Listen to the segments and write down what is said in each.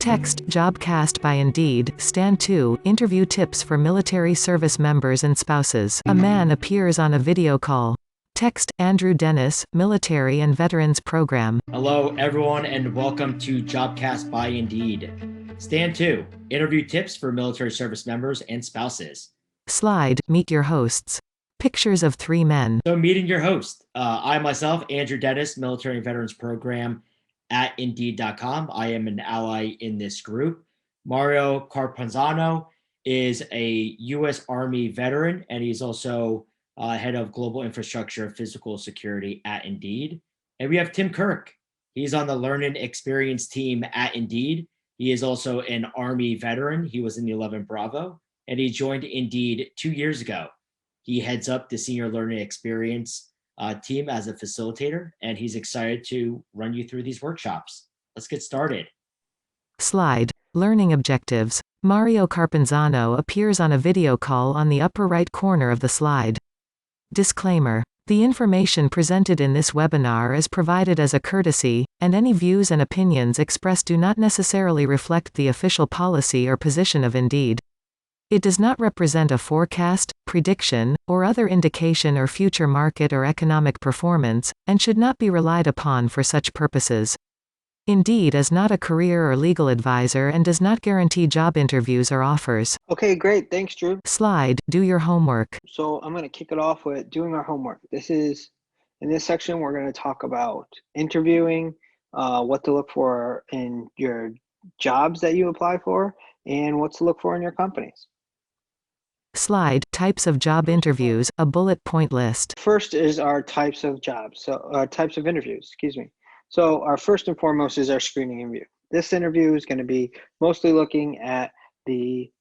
Text, Jobcast by Indeed, Stand 2, Interview Tips for Military Service Members and Spouses. A man appears on a video call. Text, Andrew Dennis, Military and Veterans Program. Hello, everyone, and welcome to Jobcast by Indeed. Stand 2, Interview Tips for Military Service Members and Spouses. Slide, Meet your hosts. Pictures of 3 men. So meeting your host, I myself, Andrew Dennis, Military and Veterans Program at Indeed.com. I am an ally in this group. Mario Carpanzano is a U.S. Army veteran, and he's also head of global infrastructure physical security at Indeed. And we have Tim Kirk. He's on the Learn and Experience team at Indeed. He is also an Army veteran. He was in the 11 Bravo, and he joined Indeed 2 years ago. He heads up the Senior Learning Experience team as a facilitator, and he's excited to run you through these workshops. Let's get started. Slide, Learning Objectives. Mario Carpanzano appears on a video call on the upper right corner of the slide. Disclaimer. The information presented in this webinar is provided as a courtesy, and any views and opinions expressed do not necessarily reflect the official policy or position of Indeed. It does not represent a forecast, prediction, or other indication or future market or economic performance, and should not be relied upon for such purposes. Indeed is not a career or legal advisor and does not guarantee job interviews or offers. Okay, great. Thanks, Drew. Slide, Do your homework. So I'm going to kick it off with doing our homework. In this section, we're going to talk about interviewing, what to look for in your jobs that you apply for, and what to look for in your companies. Slide, Types of job interviews, a bullet point list. First is our types of jobs, types of interviews, excuse me. So our first and foremost is our screening interview. This interview is going to be mostly looking at the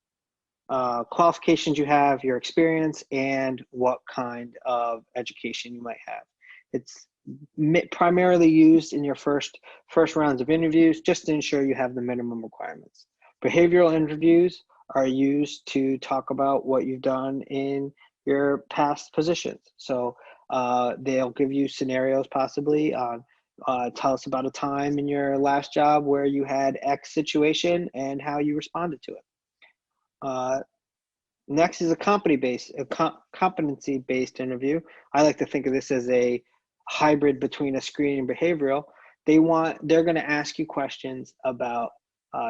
qualifications you have, your experience, and what kind of education you might have. It's primarily used in your first rounds of interviews just to ensure you have the minimum requirements. Behavioral interviews are used to talk about what you've done in your past positions. So they'll give you scenarios possibly on tell us about a time in your last job where you had X situation and how you responded to it. Next is a competency-based interview. I like to think of this as a hybrid between a screening and behavioral. They're going to ask you questions about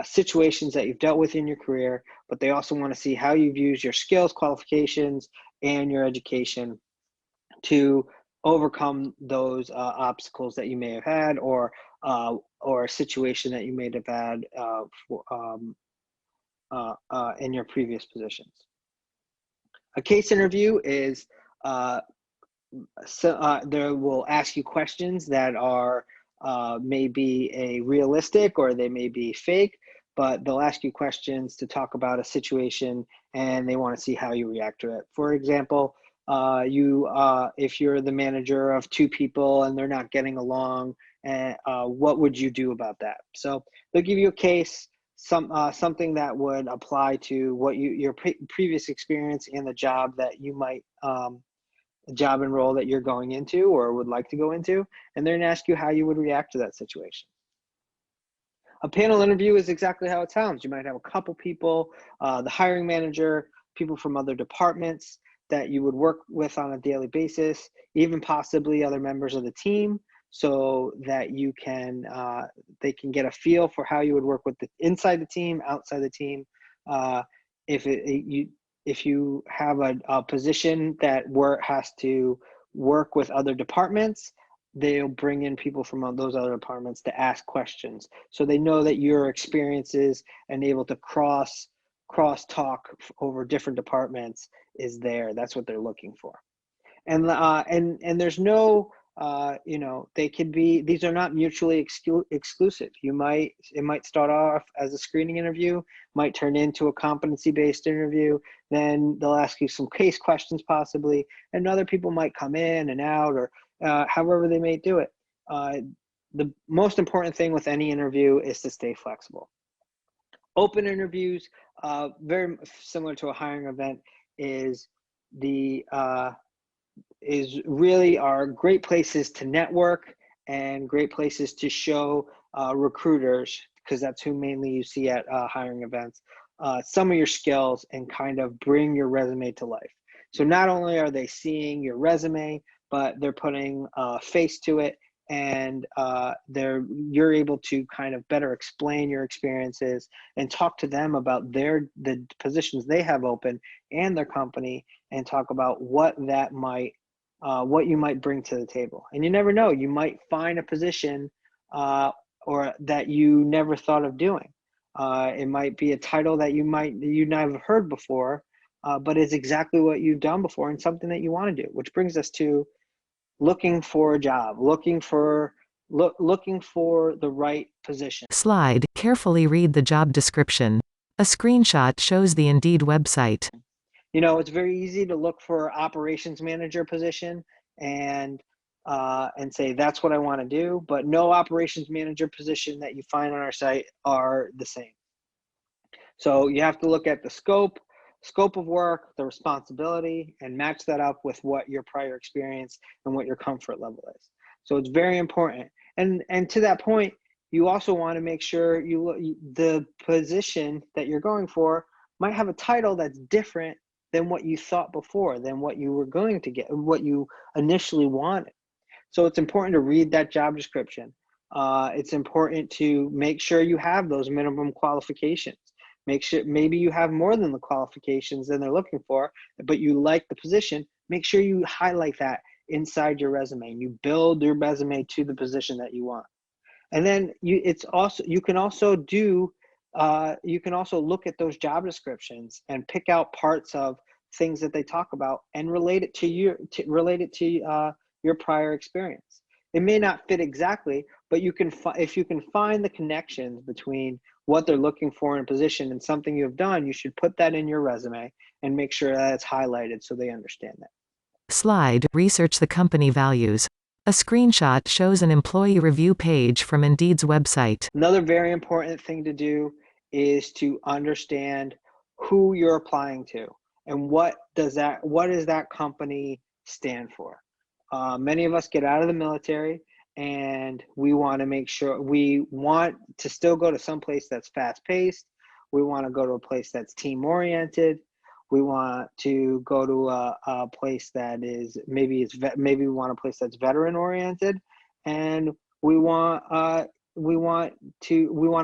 situations that you've dealt with in your career, but they also want to see how you've used your skills, qualifications, and your education to overcome those obstacles that you may have had, or a situation that you may have had in your previous positions. A case interview is they will ask you questions that are maybe a realistic or they may be fake, but they'll ask you questions to talk about a situation and they want to see how you react to it. For example, if you're the manager of 2 people and they're not getting along, what would you do about that? So they'll give you a case, something that would apply to what your previous experience and the job that you might job and role that you're going into or would like to go into, and they're going to ask you how you would react to that situation. A panel interview is exactly how it sounds. You might have a couple people, the hiring manager, people from other departments that you would work with on a daily basis, even possibly other members of the team, so that you can they can get a feel for how you would work with inside the team, outside the team. If you have a position that has to work with other departments, they'll bring in people from those other departments to ask questions, so they know that your experiences and able to cross talk over different departments is there. That's what they're looking for. And there's no they could be, these are not mutually exclusive. It might start off as a screening interview, might turn into a competency-based interview, then they'll ask you some case questions possibly, and other people might come in and out, or however they may do it. The most important thing with any interview is to stay flexible. Open interviews, very similar to a hiring event, really are great places to network and great places to show recruiters because that's who mainly you see at hiring events, some of your skills and kind of bring your resume to life. So not only are they seeing your resume, but they're putting a face to it, and you're able to kind of better explain your experiences and talk to them about the positions they have open and their company, and talk about what you might bring to the table. And you never know, you might find a position or that you never thought of doing. It might be a title that you not have heard before, but it's exactly what you've done before and something that you want to do, which brings us to looking for a job, looking for the right position. Slide. Carefully read the job description. A screenshot shows the Indeed website. It's very easy to look for operations manager position and say that's what I want to do, but no operations manager position that you find on our site are the same. So you have to look at the scope of work, the responsibility, and match that up with what your prior experience and what your comfort level is. So it's very important. And to that point, you also want to make sure the position that you're going for might have a title that's different than what you thought before, than what you were going to get, what you initially wanted. So it's important to read that job description. It's important to make sure you have those minimum qualifications. Make sure maybe you have more than the qualifications than they're looking for, but you like the position. Make sure you highlight that inside your resume, and you build your resume to the position that you want. And then you can also look at those job descriptions and pick out parts of things that they talk about and relate it to your prior experience. It may not fit exactly, but if you can find the connections between what they're looking for in a position and something you've done, you should put that in your resume and make sure that it's highlighted so they understand that. Slide. Research the company values. A screenshot shows an employee review page from Indeed's website. Another very important thing to do is to understand who you're applying to and what does that company stand for. Many of us get out of the military, and we want to make sure we want to still go to some place that's fast paced. We want to go to a place that's team oriented. We want to go to a place that is maybe we want a place that's veteran oriented, and we want a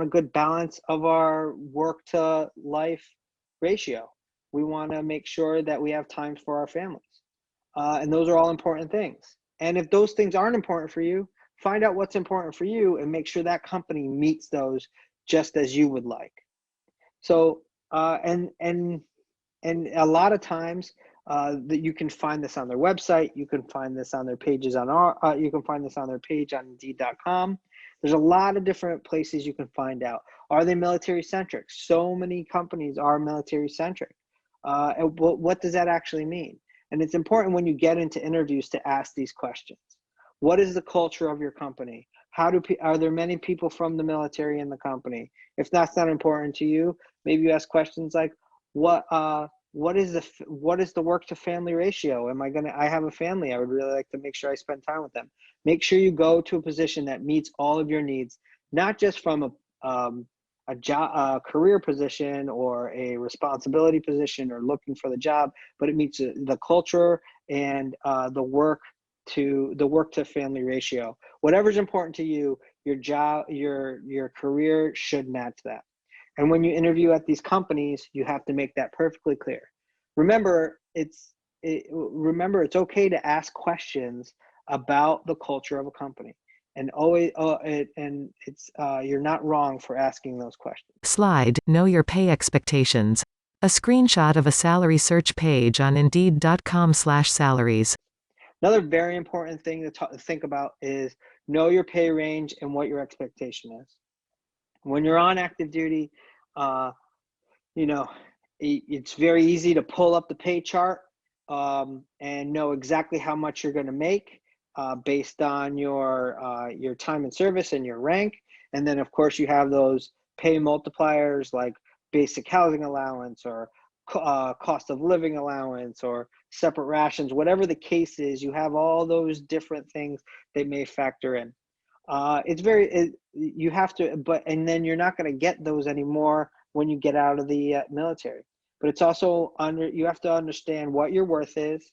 good balance of our work to life ratio. We want to make sure that we have time for our families. And those are all important things. And if those things aren't important for you, find out what's important for you and make sure that company meets those just as you would like. So, and a lot of times that you can find this on their website. You can find this on their pages you can find this on their page on Indeed.com. There's a lot of different places you can find out. Are they military centric? So many companies are military centric. And what does that actually mean? And it's important when you get into interviews to ask these questions. What is the culture of your company? Are there many people from the military in the company? If that's not important to you, maybe you ask questions like, what is the work to family ratio? I have a family. I would really like to make sure I spend time with them. Make sure you go to a position that meets all of your needs, not just from a job, a career position or a responsibility position or looking for the job, but it meets the culture and the work to family ratio. Whatever's important to you, your job, your career should match that. And when you interview at these companies, you have to make that perfectly clear. Remember, it's okay to ask questions about the culture of a company, and you're not wrong for asking those questions. Slide. Know your pay expectations. A screenshot of a salary search page on Indeed.com/salaries. Another very important thing to think about is know your pay range and what your expectation is. When you're on active duty, it's very easy to pull up the pay chart and know exactly how much you're going to make based on your time in service and your rank. And then, of course, you have those pay multipliers like basic housing allowance or cost of living allowance or separate rations. Whatever the case is, you have all those different things that may factor in. You have to, and then you're not going to get those anymore when you get out of the military. But it's also you have to understand what your worth is,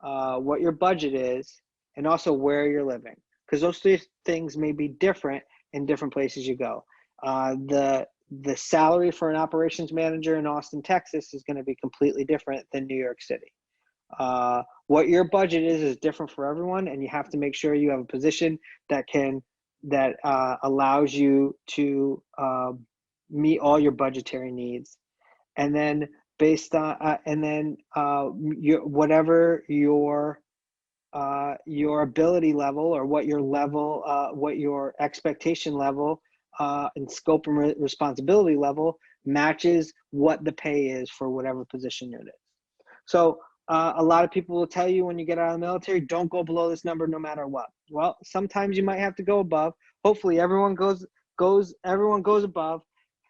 what your budget is, and also where you're living, because those three things may be different in different places you go. The salary for an operations manager in Austin, Texas is going to be completely different than New York City. What your budget is different for everyone, and you have to make sure you have a position that allows you to meet all your budgetary needs. And then based on whatever your ability level, or what your expectation level and scope and responsibility level matches what the pay is for whatever position it is. So a lot of people will tell you when you get out of the military, don't go below this number no matter what. Well, sometimes you might have to go above. Hopefully everyone goes above.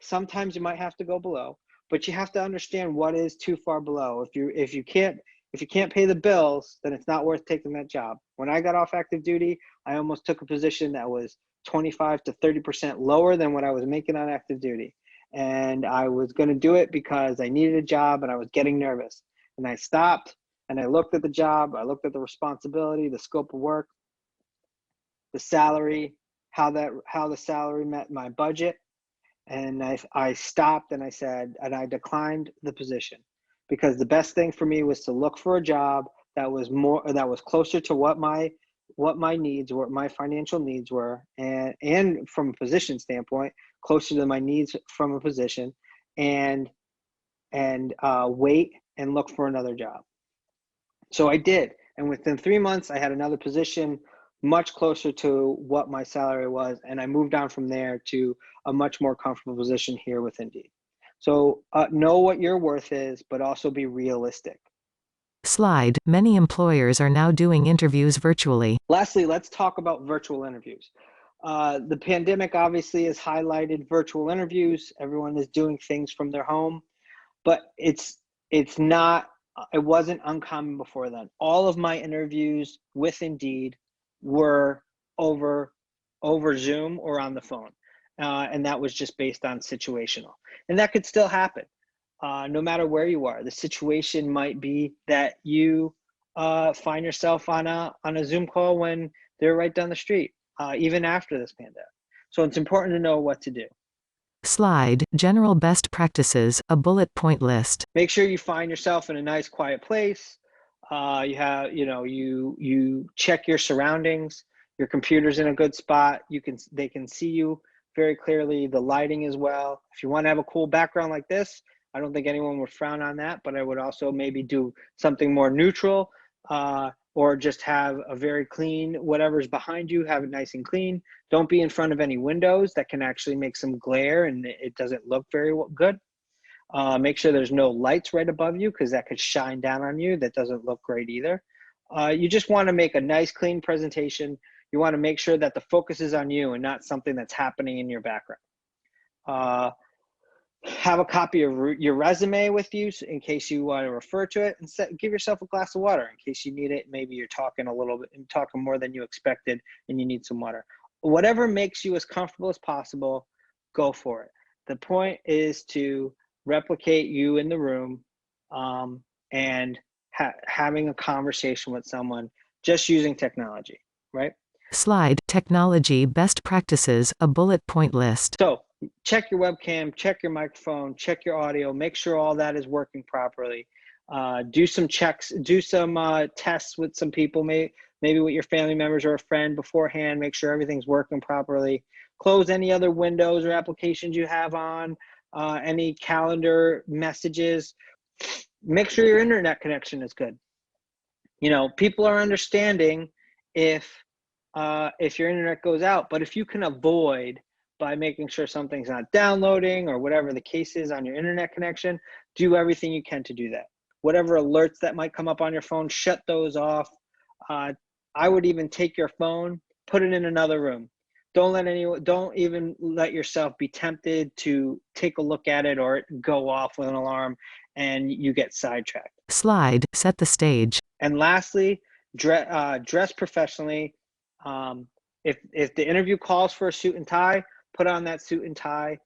Sometimes you might have to go below, but you have to understand what is too far below. If you can't pay the bills, then it's not worth taking that job. When I got off active duty, I almost took a position that was 25 to 30% lower than what I was making on active duty. And I was going to do it because I needed a job and I was getting nervous. And I stopped and I looked at the job, I looked at the responsibility, the scope of work, the salary, how the salary met my budget. And I stopped and I said, and I declined the position, because the best thing for me was to look for a job that was closer to what my needs were, my financial needs were, and from a position standpoint, closer to my needs from a position, and wait and look for another job. So I did. And within 3 months, I had another position much closer to what my salary was. And I moved on from there to a much more comfortable position here with Indeed. So know what your worth is, but also be realistic. Slide. Many employers are now doing interviews virtually. Lastly, let's talk about virtual interviews. The pandemic obviously has highlighted virtual interviews. Everyone is doing things from their home, but it wasn't uncommon before then. All of my interviews with Indeed were over Zoom or on the phone. And that was just based on situational. And that could still happen. No matter where you are, the situation might be that you find yourself on a Zoom call when they're right down the street, even after this pandemic. So it's important to know what to do. Slide. General best practices, a bullet point list. Make sure you find yourself in a nice quiet place. You check your surroundings. Your computer's in a good spot. They can see you very clearly. The lighting as well. If you want to have a cool background like this, I don't think anyone would frown on that, but I would also maybe do something more neutral, or just have a very clean, whatever's behind you, have it nice and clean. Don't be in front of any windows that can actually make some glare and it doesn't look very good. Make sure there's no lights right above you, because that could shine down on you. That doesn't look great either. You just want to make a nice, clean presentation. You want to make sure that the focus is on you and not something that's happening in your background. Have a copy of your resume with you in case you want to refer to it, and give yourself a glass of water in case you need it. Maybe you're talking talking more than you expected and you need some water. Whatever makes you as comfortable as possible, go for it. The point is to replicate you in the room, and having a conversation with someone just using technology, right? Slide. Technology best practices, a bullet point list. So check your webcam, check your microphone, check your audio, make sure all that is working properly. Do some checks, do some tests with some people, maybe with your family members or a friend beforehand, make sure everything's working properly. Close any other windows or applications you have on, any calendar messages. Make sure your internet connection is good. People are understanding if your internet goes out, but if you can avoid by making sure something's not downloading or whatever the case is on your internet connection, do everything you can to do that. Whatever alerts that might come up on your phone, shut those off. I would even take your phone, put it in another room. Don't even let yourself be tempted to take a look at it or go off with an alarm and you get sidetracked. Slide. Set the stage. And lastly, dress professionally. If the interview calls for a suit and tie, put on that suit and tie.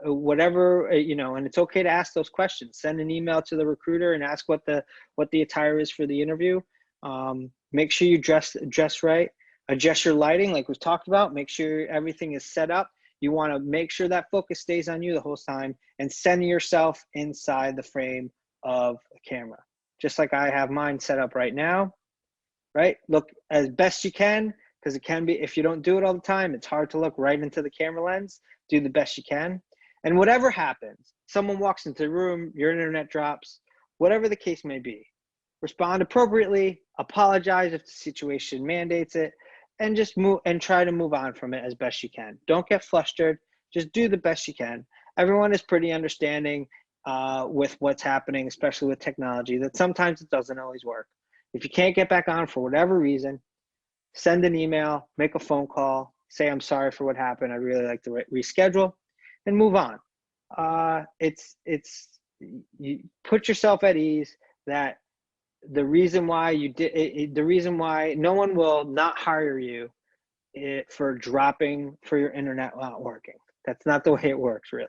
Whatever, and it's okay to ask those questions. Send an email to the recruiter and ask what the attire is for the interview. Make sure you dress right. Adjust your lighting, like we've talked about. Make sure everything is set up. You want to make sure that focus stays on you the whole time, and center yourself inside the frame of the camera, just like I have mine set up right now. Right, look as best you can, because it can be, if you don't do it all the time, it's hard to look right into the camera lens. Do the best you can, and whatever happens, someone walks into the room, your internet drops, whatever the case may be, respond appropriately, apologize if the situation mandates it, and just move and try to move on from it as best you can. Don't get flustered. Just do the best you can. Everyone is pretty understanding with what's happening, especially with technology, that sometimes it doesn't always work. If you can't get back on for whatever reason, send an email, make a phone call, say, I'm sorry for what happened. I'd really like to reschedule, and move on. You put yourself at ease that the reason why you did the reason why no one will not hire you for your internet not working. That's not the way it works, really.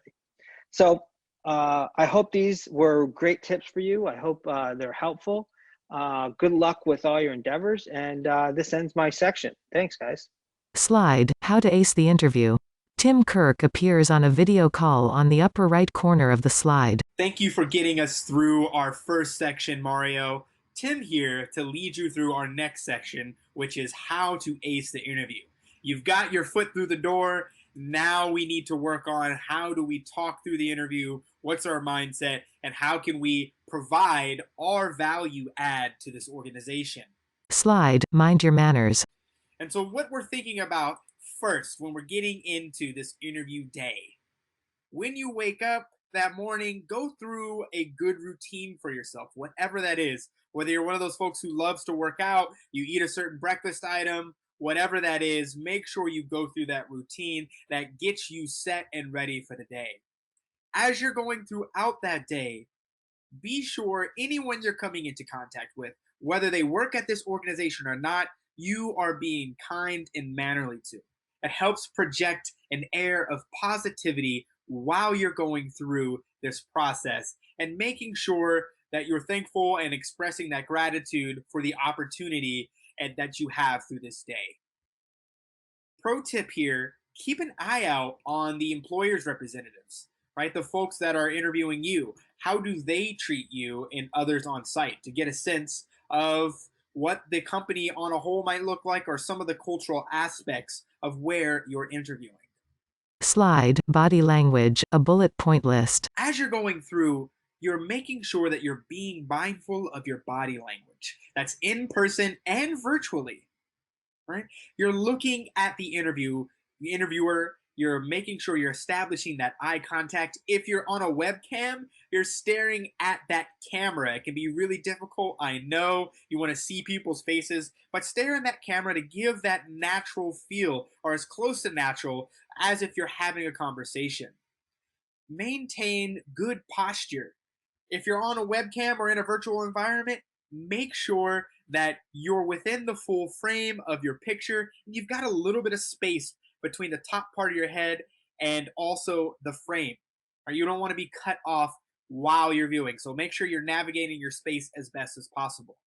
So I hope these were great tips for you. I hope they're helpful. Good luck with all your endeavors, and this ends my section. Thanks, guys. Slide, how to ace the interview. Tim Kirk appears on a video call on the upper right corner of the slide. Thank you for getting us through our first section, Mario. Tim here to lead you through our next section, which is how to ace the interview. You've got your foot through the door. Now we need to work on how do we talk through the interview, what's our mindset, and how can we provide our value add to this organization. Slide, mind your manners. And so what we're thinking about first when we're getting into this interview day, when you wake up that morning, go through a good routine for yourself, whatever that is. Whether you're one of those folks who loves to work out, you eat a certain breakfast item, whatever that is, make sure you go through that routine that gets you set and ready for the day. As you're going throughout that day, be sure anyone you're coming into contact with, whether they work at this organization or not, you are being kind and mannerly to. It helps project an air of positivity while you're going through this process, and making sure that you're thankful and expressing that gratitude for the opportunity and that you have through this day. Pro tip here, keep an eye out on the employer's representatives, right? The folks that are interviewing you. How do they treat you and others on site, to get a sense of what the company on a whole might look like, or some of the cultural aspects of where you're interviewing. Slide, body language, a bullet point list. As you're going through, you're making sure that you're being mindful of your body language. That's in person and virtually, right? You're looking at the interviewer, you're making sure you're establishing that eye contact. If you're on a webcam, you're staring at that camera. It can be really difficult. I know you want to see people's faces, but stare in that camera to give that natural feel, or as close to natural as if you're having a conversation. Maintain good posture. If you're on a webcam or in a virtual environment, make sure that you're within the full frame of your picture. You've got a little bit of space between the top part of your head and also the frame. Or you don't want to be cut off while you're viewing. So make sure you're navigating your space as best as possible.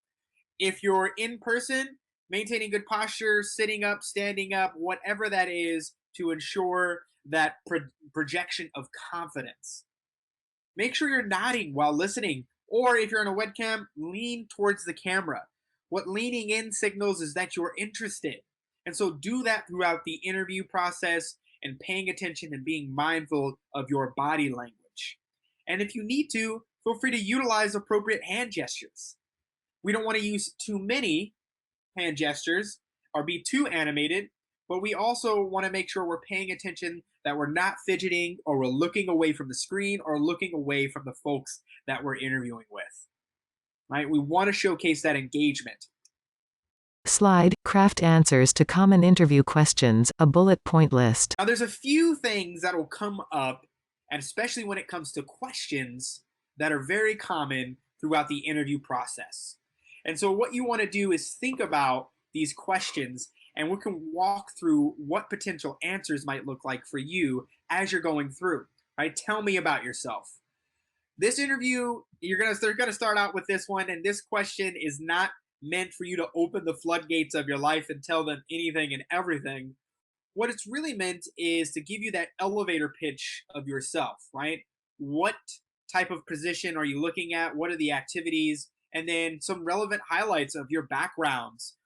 If you're in person, maintaining good posture, sitting up, standing up, whatever that is, to ensure that projection of confidence. Make sure you're nodding while listening, or if you're on a webcam, lean towards the camera. What leaning in signals is that you're interested. And so do that throughout the interview process, and paying attention and being mindful of your body language. And if you need to, feel free to utilize appropriate hand gestures. We don't want to use too many hand gestures or be too animated, but we also want to make sure we're paying attention, that we're not fidgeting or we're looking away from the screen or looking away from the folks that we're interviewing with. Right? We want to showcase that engagement. Slide, craft answers to common interview questions, a bullet point list. Now, there's a few things that will come up, and especially when it comes to questions that are very common throughout the interview process. And so what you want to do is think about these questions and we can walk through what potential answers might look like for you as you're going through. Right? Tell me about yourself. This interview, they're gonna start out with this one, and this question is not meant for you to open the floodgates of your life and tell them anything and everything. What it's really meant is to give you that elevator pitch of yourself, right? What type of position are you looking at? What are the activities? And then some relevant highlights of your backgrounds,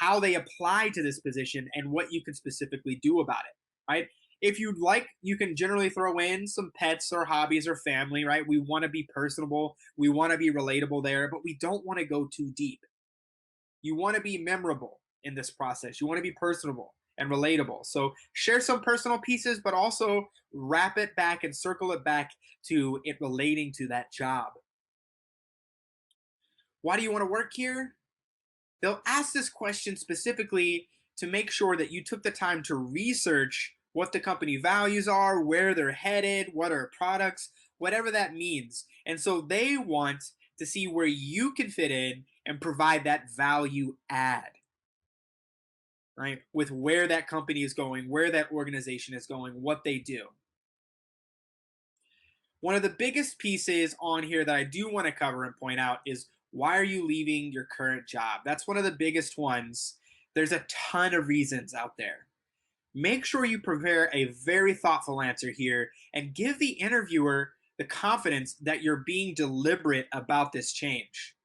how they apply to this position and what you can specifically do about it, right? If you'd like, you can generally throw in some pets or hobbies or family, right? We want to be personable. We want to be relatable there, but we don't want to go too deep. You want to be memorable in this process. You want to be personable and relatable. So share some personal pieces, but also wrap it back and circle it back to it relating to that job. Why do you want to work here? They'll ask this question specifically to make sure that you took the time to research what the company values are, where they're headed, what are products, whatever that means. And so they want to see where you can fit in and provide that value add, right? With where that company is going, where that organization is going, what they do. One of the biggest pieces on here that I do want to cover and point out is, why are you leaving your current job? That's one of the biggest ones. There's a ton of reasons out there. Make sure you prepare a very thoughtful answer here and give the interviewer the confidence that you're being deliberate about this change.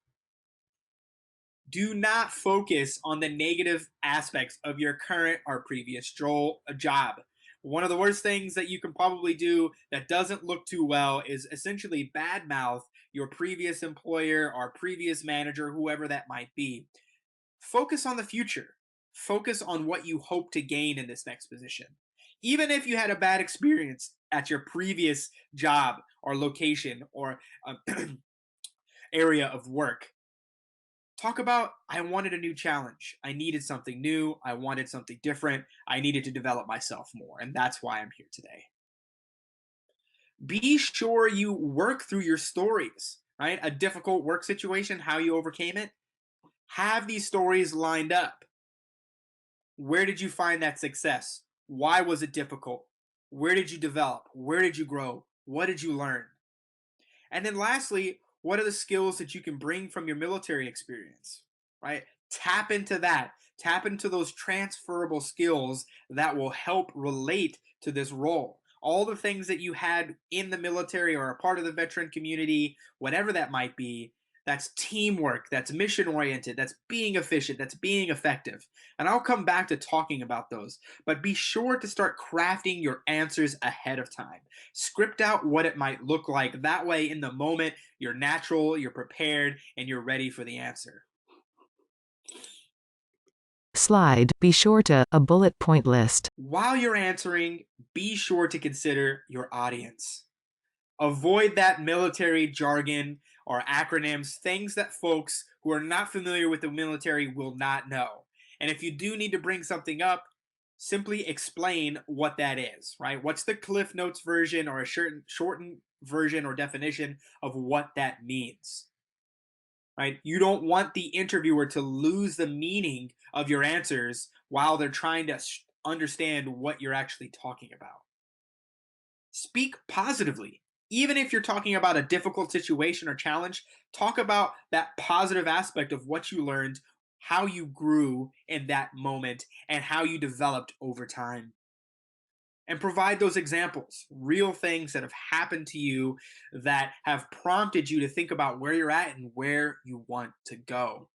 Do not focus on the negative aspects of your current or previous job. One of the worst things that you can probably do that doesn't look too well is essentially badmouth your previous employer or previous manager, whoever that might be. Focus on the future. Focus on what you hope to gain in this next position. Even if you had a bad experience at your previous job or location or area of work, talk about, I wanted a new challenge. I needed something new. I wanted something different. I needed to develop myself more. And that's why I'm here today. Be sure you work through your stories, right? A difficult work situation, how you overcame it. Have these stories lined up. Where did you find that success? Why was it difficult? Where did you develop? Where did you grow? What did you learn? And then lastly, what are the skills that you can bring from your military experience, right? Tap into that. Tap into those transferable skills that will help relate to this role. All the things that you had in the military or a part of the veteran community, whatever that might be, that's teamwork, that's mission oriented, that's being efficient, that's being effective. And I'll come back to talking about those. But be sure to start crafting your answers ahead of time. Script out what it might look like. That way, in the moment, you're natural, you're prepared, and you're ready for the answer. Slide, be sure to, a bullet point list. While you're answering, be sure to consider your audience. Avoid that military jargon or acronyms, things that folks who are not familiar with the military will not know. And if you do need to bring something up, simply explain what that is, right? What's the Cliff Notes version or a shortened version or definition of what that means, right? You don't want the interviewer to lose the meaning of your answers while they're trying to understand what you're actually talking about. Speak positively. Even if you're talking about a difficult situation or challenge, talk about that positive aspect of what you learned, how you grew in that moment, and how you developed over time. And provide those examples, real things that have happened to you that have prompted you to think about where you're at and where you want to go.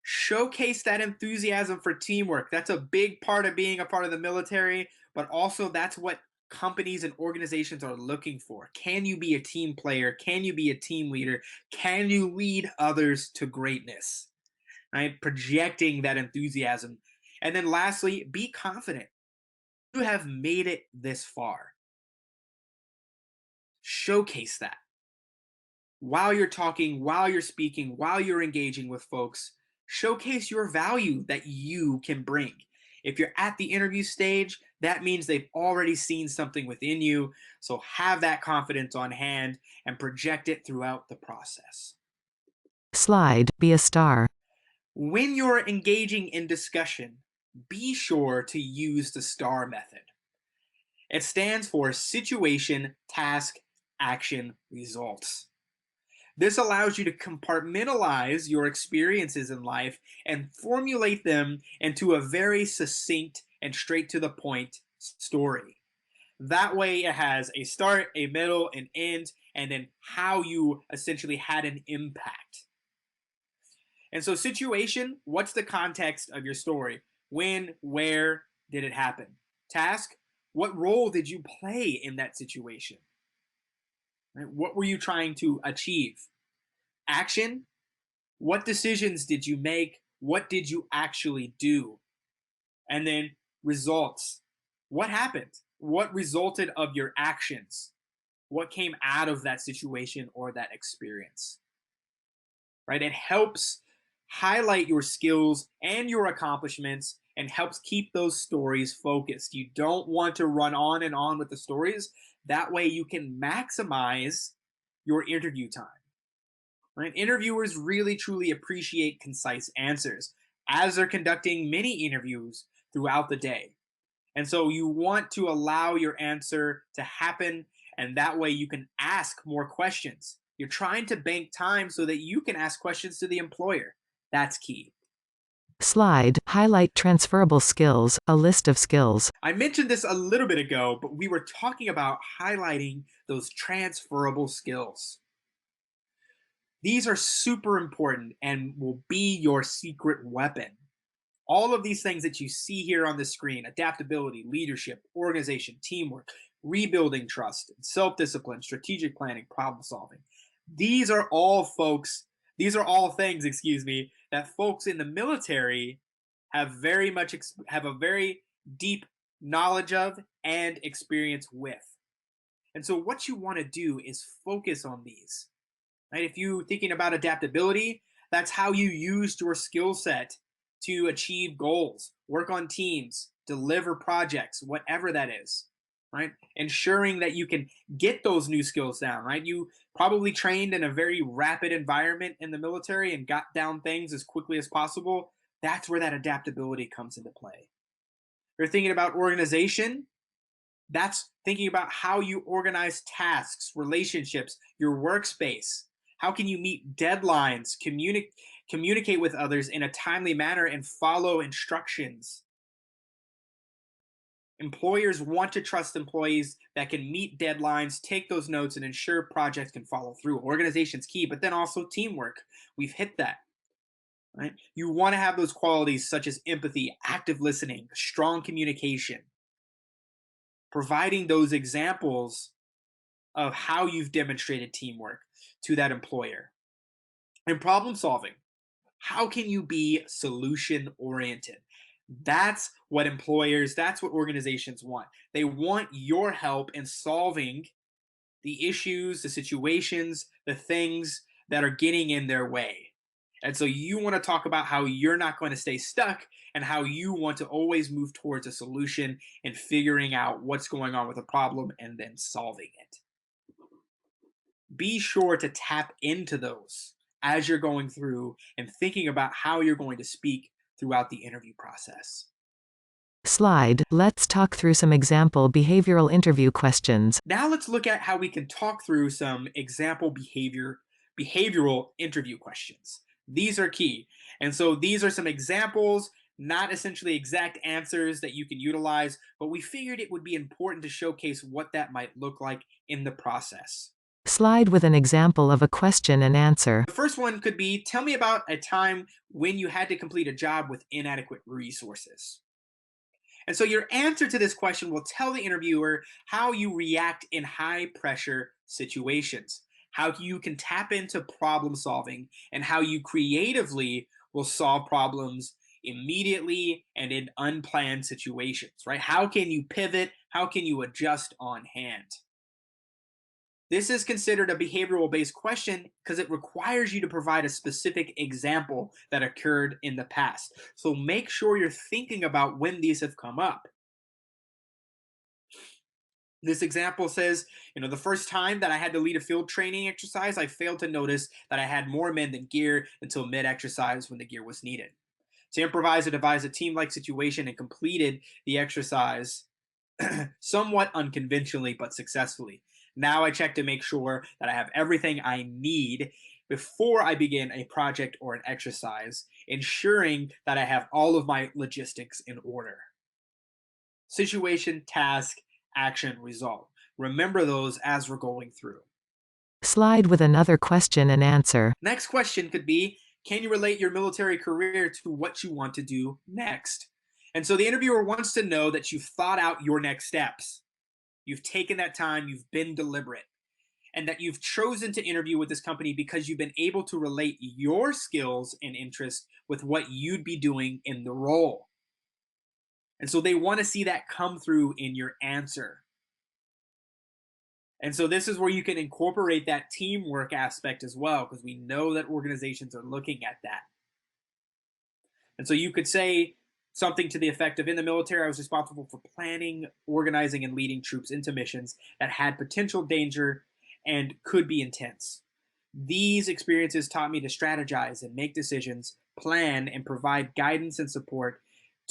Showcase that enthusiasm for teamwork. That's a big part of being a part of the military, but also that's what companies and organizations are looking for. Can you be a team player? Can you be a team leader? Can you lead others to greatness? Right? Projecting that enthusiasm. And then lastly, be confident. You have made it this far. Showcase that. While you're talking, while you're speaking, while you're engaging with folks, showcase your value that you can bring. If you're at the interview stage, that means they've already seen something within you. So have that confidence on hand and project it throughout the process. Slide, be a star. When you're engaging in discussion, be sure to use the STAR method. It stands for situation, task, action, results. This allows you to compartmentalize your experiences in life and formulate them into a very succinct and straight to the point story. That way, it has a start, a middle, an end, and then how you essentially had an impact. And so, situation, what's the context of your story? When, where did it happen? Task, what role did you play in that situation? Right? What were you trying to achieve? Action, what decisions did you make? What did you actually do? And then results, what happened? What resulted of your actions? What came out of that situation or that experience? Right? It helps highlight your skills and your accomplishments and helps keep those stories focused. You don't want to run on and on with the stories. That way you can maximize your interview time. Right? Interviewers really truly appreciate concise answers as they're conducting many interviews throughout the day. And so you want to allow your answer to happen, and that way you can ask more questions. You're trying to bank time so that you can ask questions to the employer. That's key. Slide, highlight transferable skills, a list of skills. I mentioned this a little bit ago, but we were talking about highlighting those transferable skills. These are super important and will be your secret weapon. All of these things that you see here on the screen, adaptability, leadership, organization, teamwork, rebuilding trust, self-discipline, strategic planning, problem solving. These are all things, that folks in the military have have a very deep knowledge of and experience with. And so what you want to do is focus on these. Right? If you're thinking about adaptability, that's how you used your skill set to achieve goals, work on teams, deliver projects, whatever that is, right? Ensuring that you can get those new skills down, right? You probably trained in a very rapid environment in the military and got down things as quickly as possible. That's where that adaptability comes into play. You're thinking about organization, that's thinking about how you organize tasks, relationships, your workspace. How can you meet deadlines, communicate with others in a timely manner, and follow instructions? Employers want to trust employees that can meet deadlines, take those notes, and ensure projects can follow through. Organization's key, but then also teamwork. We've hit that. Right? You want to have those qualities such as empathy, active listening, strong communication. Providing those examples of how you've demonstrated teamwork to that employer. And problem solving. How can you be solution oriented? That's what organizations want. They want your help in solving the issues, the situations, the things that are getting in their way. And so you want to talk about how you're not going to stay stuck and how you want to always move towards a solution and figuring out what's going on with a problem and then solving it. Be sure to tap into those as you're going through and thinking about how you're going to speak throughout the interview process. Slide, let's talk through some example behavioral interview questions. Now let's look at how we can talk through some example behavioral interview questions. These are key. And so these are some examples, not essentially exact answers that you can utilize, but we figured it would be important to showcase what that might look like in the process. Slide with an example of a question and answer. The first one could be, tell me about a time when you had to complete a job with inadequate resources. And so your answer to this question will tell the interviewer how you react in high pressure situations, how you can tap into problem solving, and how you creatively will solve problems immediately and in unplanned situations, right? How can you pivot? How can you adjust on hand? This is considered a behavioral based question because it requires you to provide a specific example that occurred in the past. So make sure you're thinking about when these have come up. This example says, the first time that I had to lead a field training exercise, I failed to notice that I had more men than gear until mid exercise when the gear was needed. To improvise or devise a team like situation and completed the exercise somewhat unconventionally but successfully. Now I check to make sure that I have everything I need before I begin a project or an exercise, ensuring that I have all of my logistics in order. Situation, task, action, result. Remember those as we're going through. Slide with another question and answer. Next question could be, can you relate your military career to what you want to do next? And so the interviewer wants to know that you've thought out your next steps. You've taken that time, you've been deliberate, and that you've chosen to interview with this company because you've been able to relate your skills and interests with what you'd be doing in the role. And so they want to see that come through in your answer. And so this is where you can incorporate that teamwork aspect as well, because we know that organizations are looking at that. And so you could say something to the effect of, in the military, I was responsible for planning, organizing, and leading troops into missions that had potential danger and could be intense. These experiences taught me to strategize and make decisions, plan, and provide guidance and support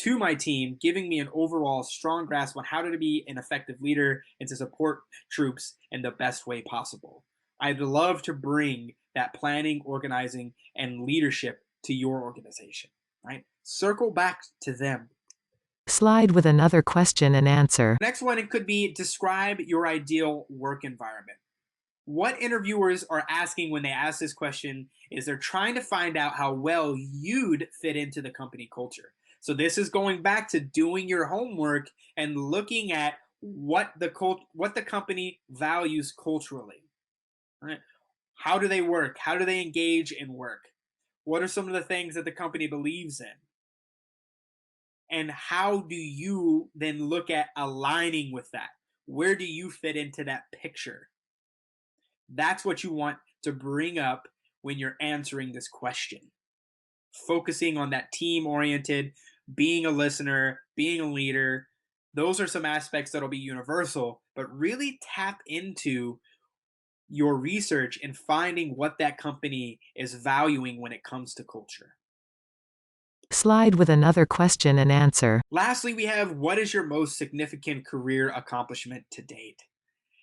to my team, giving me an overall strong grasp on how to be an effective leader and to support troops in the best way possible. I'd love to bring that planning, organizing, and leadership to your organization, right? Circle back to them. Slide with another question and answer. Next one, it could be, describe your ideal work environment. What interviewers are asking when they ask this question is they're trying to find out how well you'd fit into the company culture. So this is going back to doing your homework and looking at what the company values culturally. Right? How do they work? How do they engage in work? What are some of the things that the company believes in? And how do you then look at aligning with that? Where do you fit into that picture? That's what you want to bring up when you're answering this question. Focusing on that team-oriented, being a listener, being a leader. Those are some aspects that'll be universal, but really tap into your research and finding what that company is valuing when it comes to culture. Slide with another question and answer. Lastly, we have, what is your most significant career accomplishment to date?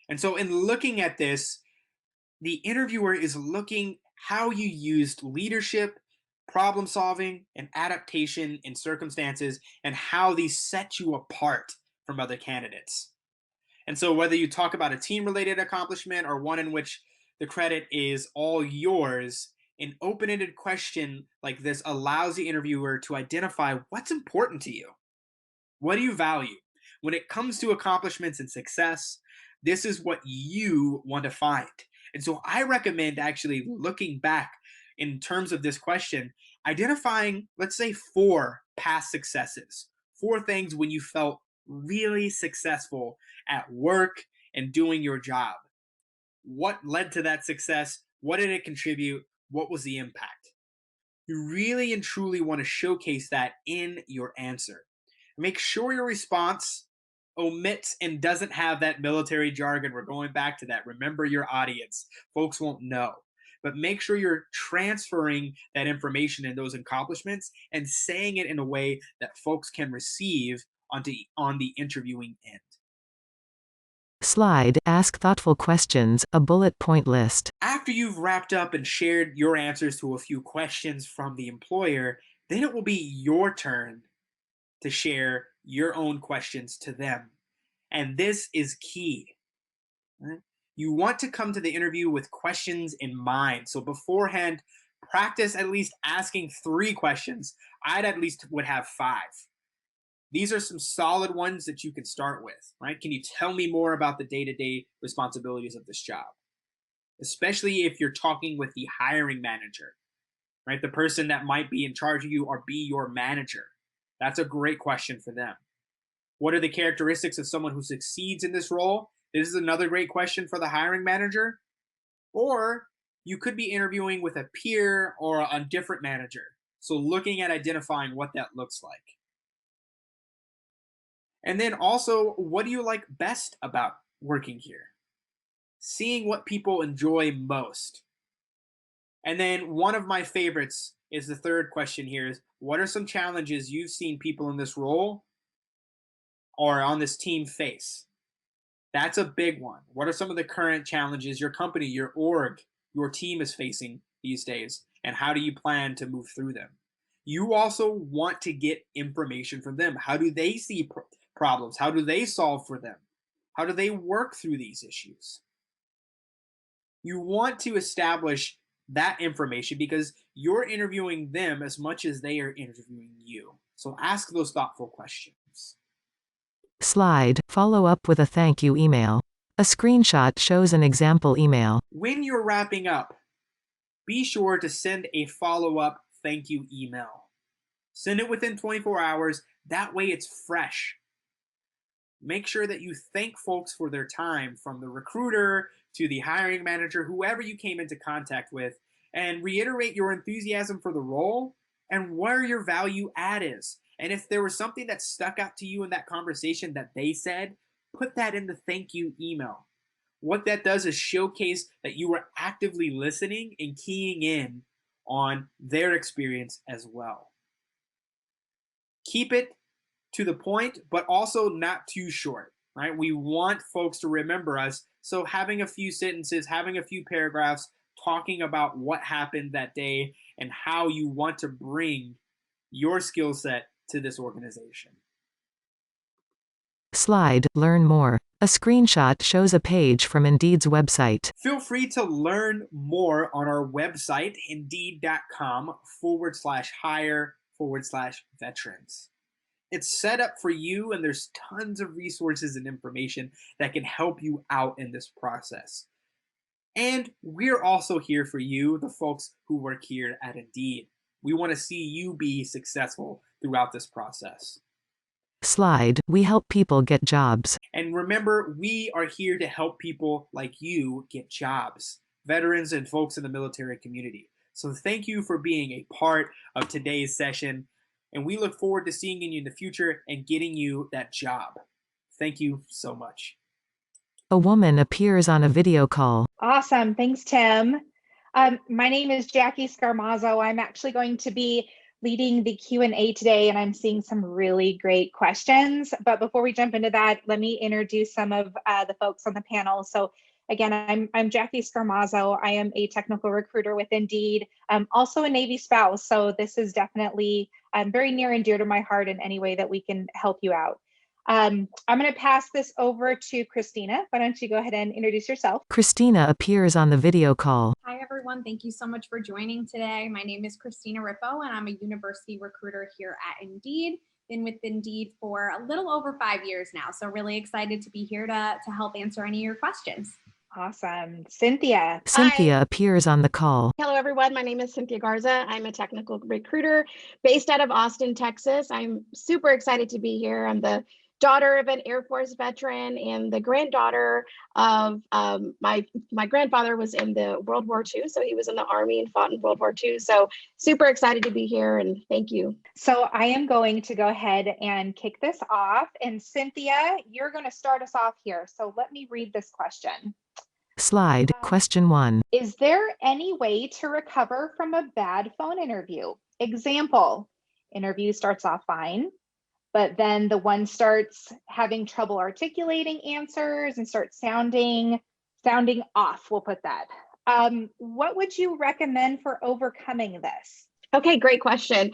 And so in looking at this, the interviewer is looking how you used leadership, problem solving, and adaptation in circumstances, and how these set you apart from other candidates. And so whether you talk about a team-related accomplishment or one in which the credit is all yours, an open-ended question like this allows the interviewer to identify what's important to you. What do you value? When it comes to accomplishments and success, this is what you want to find. And so I recommend actually looking back in terms of this question, identifying, let's say, 4 past successes, 4 things when you felt really successful at work and doing your job. What led to that success? What did it contribute? What was the impact? You really and truly want to showcase that in your answer. Make sure your response omits and doesn't have that military jargon. We're going back to that. Remember your audience. Folks won't know. But make sure you're transferring that information and those accomplishments and saying it in a way that folks can receive on the interviewing end. Slide, ask thoughtful questions, a bullet point list. After you've wrapped up and shared your answers to a few questions from the employer, then it will be your turn to share your own questions to them. And this is key. Right? You want to come to the interview with questions in mind. So beforehand, practice at least asking 3 questions. I'd at least would have 5. These are some solid ones that you can start with, right? Can you tell me more about the day-to-day responsibilities of this job? Especially if you're talking with the hiring manager, right? The person that might be in charge of you or be your manager. That's a great question for them. What are the characteristics of someone who succeeds in this role? This is another great question for the hiring manager. Or you could be interviewing with a peer or a different manager. So looking at identifying what that looks like. And then also, what do you like best about working here, seeing what people enjoy most. And then one of my favorites is the third question here is, what are some challenges you've seen people in this role or on this team face? That's a big one. What are some of the current challenges your company, your org, your team is facing these days? And how do you plan to move through them? You also want to get information from them. How do they see problems? How do they solve for them? How do they work through these issues? You want to establish that information because you're interviewing them as much as they are interviewing you. So ask those thoughtful questions. Slide, follow up with a thank you email. A screenshot shows an example email. When you're wrapping up, be sure to send a follow-up thank you email. Send it within 24 hours. That way it's fresh. Make sure that you thank folks for their time, from the recruiter to the hiring manager, whoever you came into contact with, and reiterate your enthusiasm for the role and where your value add is. And if there was something that stuck out to you in that conversation that they said, put that in the thank you email. What that does is showcase that you were actively listening and keying in on their experience as well. Keep it to the point, but also not too short, right? We want folks to remember us. So having a few sentences, having a few paragraphs, talking about what happened that day and how you want to bring your skill set to this organization. Slide, learn more. A screenshot shows a page from Indeed's website. Feel free to learn more on our website, indeed.com/hire/veterans. It's set up for you, and there's tons of resources and information that can help you out in this process. And we're also here for you, the folks who work here at Indeed. We want to see you be successful throughout this process. Slide, we help people get jobs. And remember, we are here to help people like you get jobs, veterans and folks in the military community. So thank you for being a part of today's session. And we look forward to seeing you in the future and getting you that job. Thank you so much. A woman appears on a video call. Awesome. Thanks, Tim. My name is Jackie Scarmazzo. I'm actually going to be leading the Q&A today, and I'm seeing some really great questions. But before we jump into that, let me introduce some of the folks on the panel. So again, I'm Jackie Scarmazzo. I am a technical recruiter with Indeed. I'm also a Navy spouse, so this is definitely very near and dear to my heart in any way that we can help you out. I'm going to pass this over to Christina. Why don't you go ahead and introduce yourself? Christina appears on the video call. Hi, everyone. Thank you so much for joining today. My name is Christina Rippo, and I'm a university recruiter here at Indeed. Been with Indeed for a little over 5 years now, so really excited to be here to help answer any of your questions. Awesome. Cynthia. Cynthia appears on the call. Hello, everyone. My name is Cynthia Garza. I'm a technical recruiter based out of Austin, Texas. I'm super excited to be here. I'm the daughter of an Air Force veteran and the granddaughter of my grandfather was in the World War II. So he was in the Army and fought in World War II. So super excited to be here, and thank you. So I am going to go ahead and kick this off. And Cynthia, you're going to start us off here. So let me read this question. Slide, question 1. Is there any way to recover from a bad phone interview? Example, interview starts off fine, but then the one starts having trouble articulating answers and starts sounding off, we'll put that. What would you recommend for overcoming this? Okay, great question.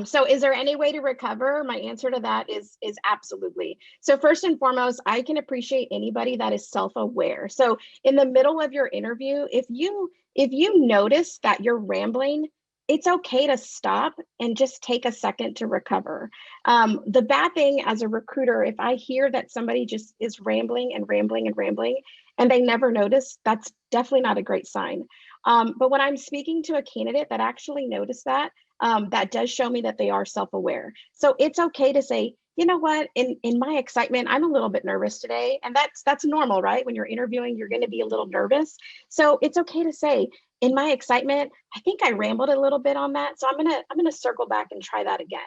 So is there any way to recover? My answer to that is absolutely. So first and foremost, I can appreciate anybody that is self-aware. So in the middle of your interview, if you notice that you're rambling, it's okay to stop and just take a second to recover. The bad thing as a recruiter, if I hear that somebody just is rambling and rambling and rambling and they never notice, that's definitely not a great sign. But when I'm speaking to a candidate that actually noticed that, that does show me that they are self-aware. So it's okay to say, you know what, in my excitement, I'm a little bit nervous today. And that's normal, right? When you're interviewing, you're going to be a little nervous. So it's okay to say, in my excitement, I think I rambled a little bit on that. So I'm gonna circle back and try that again.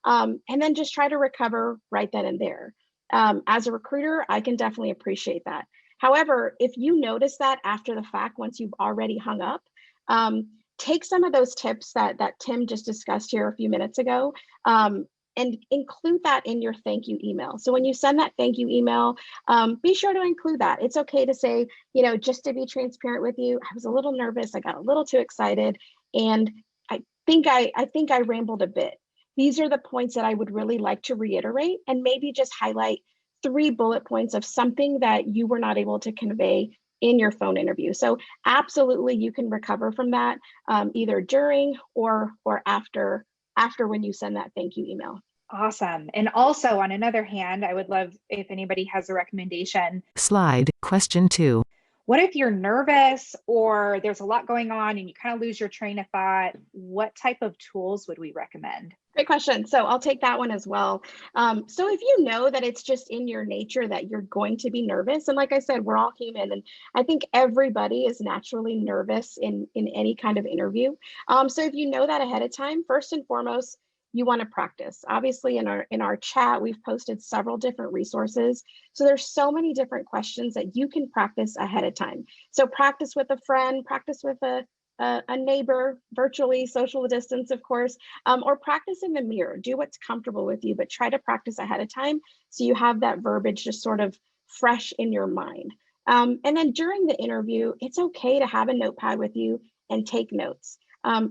And then just try to recover right then and there. As a recruiter, I can definitely appreciate that. However, if you notice that after the fact, once you've already hung up, take some of those tips that Tim just discussed here a few minutes ago, and include that in your thank you email. So when you send that thank you email, be sure to include that. It's okay to say, just to be transparent with you, I was a little nervous, I got a little too excited, and I think I rambled a bit. These are the points that I would really like to reiterate, and maybe just highlight 3 bullet points of something that you were not able to convey in your phone interview. So absolutely, you can recover from that, either during or after when you send that thank you email. Awesome. And also, on another hand, I would love if anybody has a recommendation. Slide, question 2. What if you're nervous or there's a lot going on and you kind of lose your train of thought? What type of tools would we recommend? Great question. So I'll take that one as well. So if you know that it's just in your nature that you're going to be nervous, and like I said, we're all human, and I think everybody is naturally nervous in any kind of interview. So if you know that ahead of time, first and foremost, you want to practice. Obviously, in our chat, we've posted several different resources. So there's so many different questions that you can practice ahead of time. So practice with a friend, practice with a neighbor, virtually, social distance, of course, or practice in the mirror. Do what's comfortable with you, but try to practice ahead of time so you have that verbiage just sort of fresh in your mind. And then during the interview, it's okay to have a notepad with you and take notes.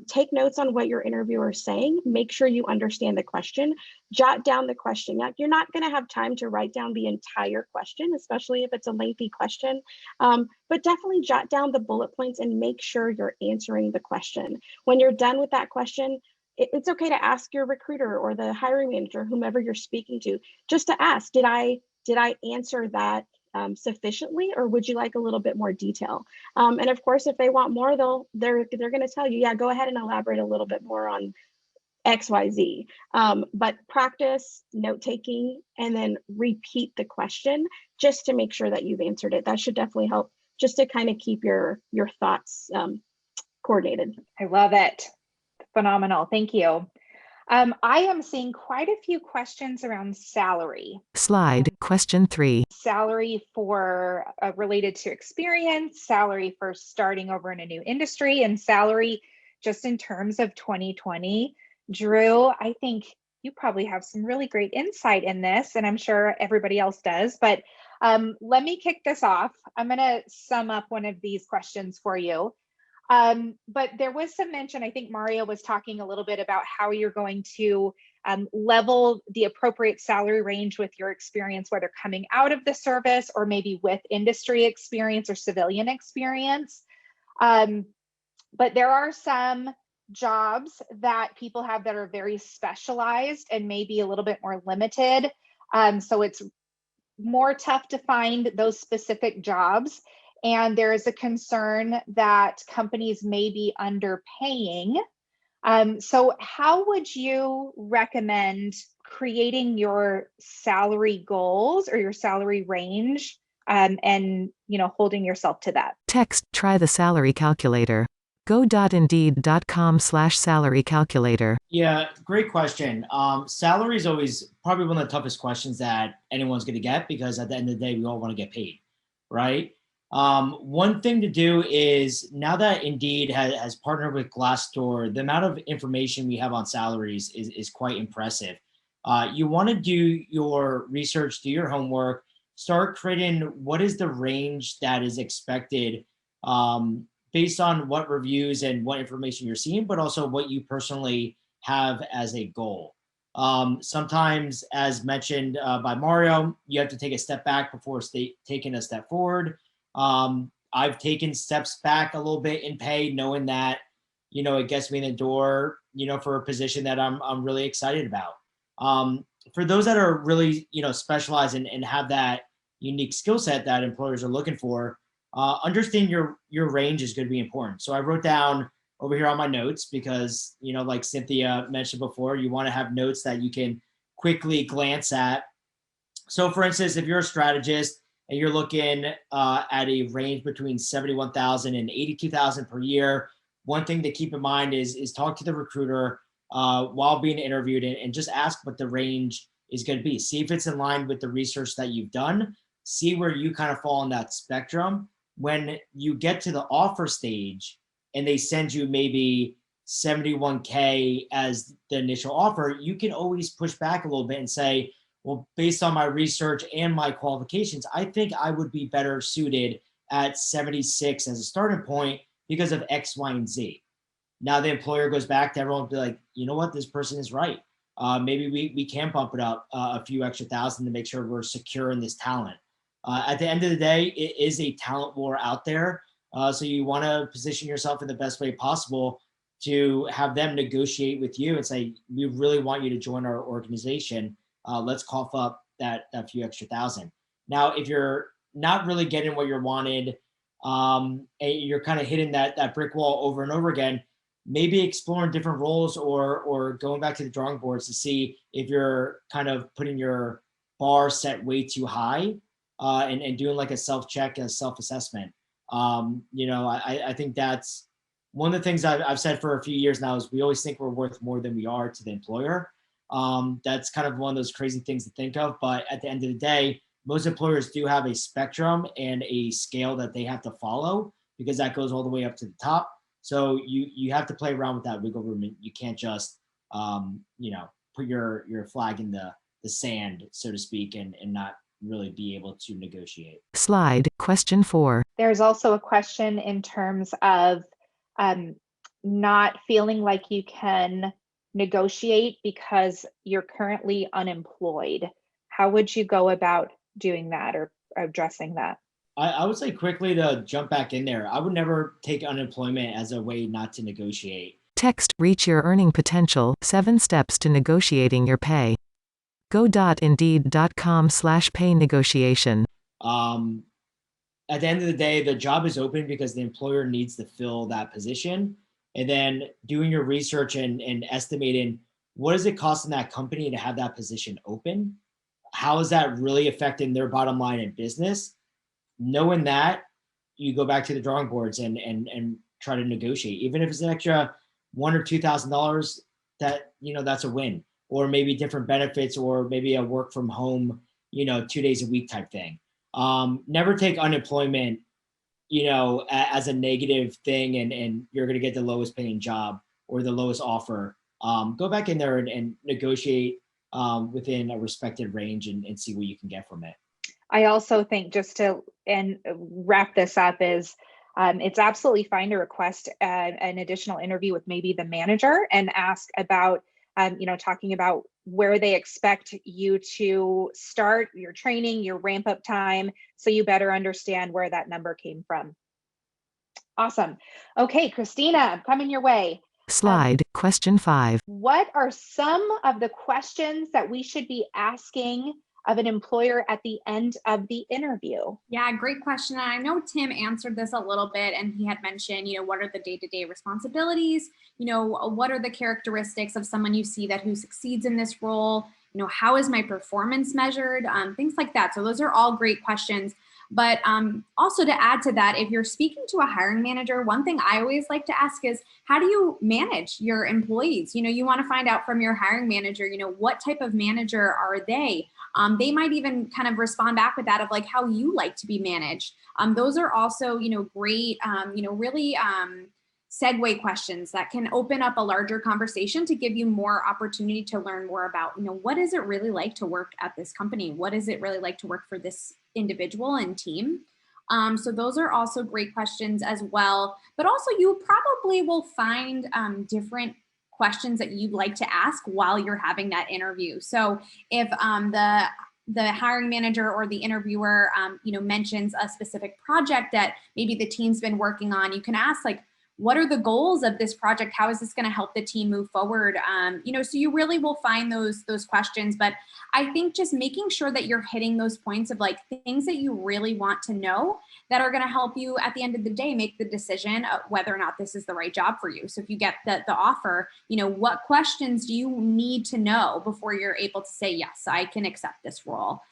Take notes on what your interviewer is saying. Make sure you understand the question. Jot down the question. Now, you're not going to have time to write down the entire question, especially if it's a lengthy question, but definitely jot down the bullet points and make sure you're answering the question. When you're done with that question, it's okay to ask your recruiter or the hiring manager, whomever you're speaking to, just to ask, did I answer that sufficiently, or would you like a little bit more detail? And of course, if they want more, they're going to tell you, yeah, go ahead and elaborate a little bit more on XYZ. But practice note taking and then repeat the question just to make sure that you've answered it. That should definitely help, just to kind of keep your thoughts coordinated. I love it. Phenomenal. Thank you. I am seeing quite a few questions around salary. Slide, question 3. Salary for related to experience, salary for starting over in a new industry, and salary just in terms of 2020. Drew, I think you probably have some really great insight in this, and I'm sure everybody else does, but let me kick this off. I'm going to sum up one of these questions for you. But there was some mention, I think Mario was talking a little bit about how you're going to level the appropriate salary range with your experience, whether coming out of the service or maybe with industry experience or civilian experience. But there are some jobs that people have that are very specialized and maybe a little bit more limited. So it's more tough to find those specific jobs. And there is a concern that companies may be underpaying. So how would you recommend creating your salary goals or your salary range and holding yourself to that? Text, try the salary calculator. Go.indeed.com/salary calculator. Yeah, great question. Salary is always probably one of the toughest questions that anyone's going to get, because at the end of the day, we all want to get paid, right? One thing to do is, now that Indeed has partnered with Glassdoor, the amount of information we have on salaries is quite impressive. You want to do your research, do your homework, start creating what is the range that is expected based on what reviews and what information you're seeing, but also what you personally have as a goal. Sometimes, as mentioned by Mario, you have to take a step back before taking a step forward. I've taken steps back a little bit in pay, knowing that, it gets me in the door, for a position that I'm really excited about. For those that are really, specialized and have that unique skill set that employers are looking for, understanding your range is going to be important. So I wrote down over here on my notes, because, like Cynthia mentioned before, you want to have notes that you can quickly glance at. So for instance, if you're a strategist and you're looking at a range between $71,000 and $82,000 per year, one thing to keep in mind is talk to the recruiter while being interviewed and just ask what the range is going to be. See if it's in line with the research that you've done. see where you kind of fall on that spectrum. When you get to the offer stage and they send you maybe 71K as the initial offer, you can always push back a little bit and say, well, based on my research and my qualifications, I think I would be better suited at 76 as a starting point because of X, Y, and Z. Now the employer goes back to everyone and be like, you know what, this person is right. Maybe we can bump it up a few extra thousand to make sure we're secure in this talent. At the end of the day, it is a talent war out there. So you want to position yourself in the best way possible to have them negotiate with you and say, we really want you to join our organization. Let's cough up that few extra thousand. Now, if you're not really getting what you're wanted, and you're kind of hitting that brick wall over and over again, maybe exploring different roles or going back to the drawing boards to see if you're kind of putting your bar set way too high, and doing like a self-check and a self-assessment. I think that's one of the things I've said for a few years now is we always think we're worth more than we are to the employer. That's kind of one of those crazy things to think of. But at the end of the day, most employers do have a spectrum and a scale that they have to follow because that goes all the way up to the top. So you have to play around with that wiggle room. You can't just, put your flag in the sand, so to speak, and not really be able to negotiate. Slide, question 4. There's also a question in terms of not feeling like you can negotiate because you're currently unemployed. How would you go about doing that or addressing that? I would say quickly to jump back in there. I would never take unemployment as a way not to negotiate. Text, reach your earning potential, 7 steps to negotiating your pay. Go.indeed.com/pay negotiation. At the end of the day, the job is open because the employer needs to fill that position. And then doing your research and estimating what is it costing that company to have that position open? How is that really affecting their bottom line in business? Knowing that, you go back to the drawing boards and try to negotiate. Even if it's an extra $1,000 or $2,000, that's a win. Or maybe different benefits, or maybe a work from home, 2 days a week type thing. Never take unemployment, as a negative thing and you're going to get the lowest paying job or the lowest offer. Go back in there and negotiate within a respected range and see what you can get from it. I also think, just to wrap this up, is it's absolutely fine to request an additional interview with maybe the manager and ask about, talking about where they expect you to start your training, your ramp up time, so you better understand where that number came from. Awesome. Okay, Christina, I'm coming your way. Slide, question 5. What are some of the questions that we should be asking of an employer at the end of the interview? Yeah, great question. And I know Tim answered this a little bit, and he had mentioned, what are the day-to-day responsibilities? What are the characteristics of someone you see who succeeds in this role? How is my performance measured? Things like that. So those are all great questions. But also to add to that, if you're speaking to a hiring manager, one thing I always like to ask is, how do you manage your employees? You want to find out from your hiring manager, what type of manager are they? They might even kind of respond back with that of like how you like to be managed. Those are also, great, really segue questions that can open up a larger conversation to give you more opportunity to learn more about, what is it really like to work at this company? What is it really like to work for this individual and team? So those are also great questions as well. But also you probably will find different questions that you'd like to ask while you're having that interview. So if the hiring manager or the interviewer, mentions a specific project that maybe the team's been working on, you can ask like, what are the goals of this project? How is this going to help the team move forward? So you really will find those questions. But I think just making sure that you're hitting those points of like things that you really want to know that are going to help you at the end of the day make the decision of whether or not this is the right job for you. So if you get the offer, what questions do you need to know before you're able to say, yes, I can accept this role?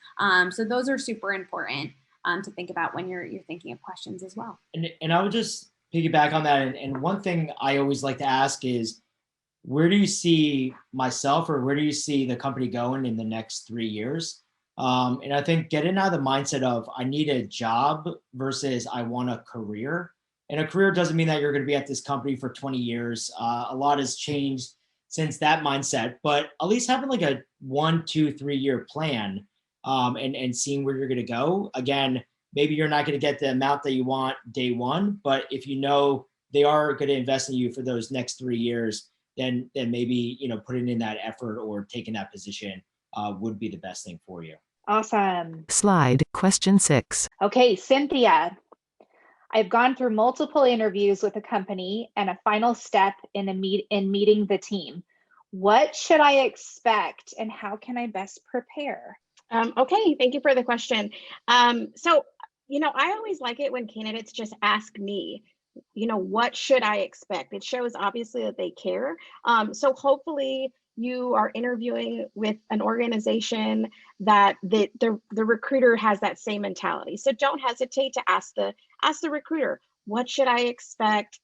So those are super important to think about when you're thinking of questions as well. And I would just piggyback on that. And one thing I always like to ask is, where do you see myself or where do you see the company going in the next 3 years? And I think getting out of the mindset of I need a job versus I want a career. And a career doesn't mean that you're going to be at this company for 20 years. A lot has changed since that mindset, but at least having like a 1, 2, 3 year plan, and seeing where you're going to go. Again, maybe you're not going to get the amount that you want day one, but if you know they are going to invest in you for those next 3 years, then maybe, putting in that effort or taking that position would be the best thing for you. Awesome. Slide, question 6. Okay, Cynthia. I've gone through multiple interviews with a company and a final step in meeting the team. What should I expect and how can I best prepare? Okay, thank you for the question. So, I always like it when candidates just ask me, what should I expect? It shows obviously that they care. So hopefully you are interviewing with an organization that the recruiter has that same mentality. So don't hesitate to ask the recruiter, what should I expect?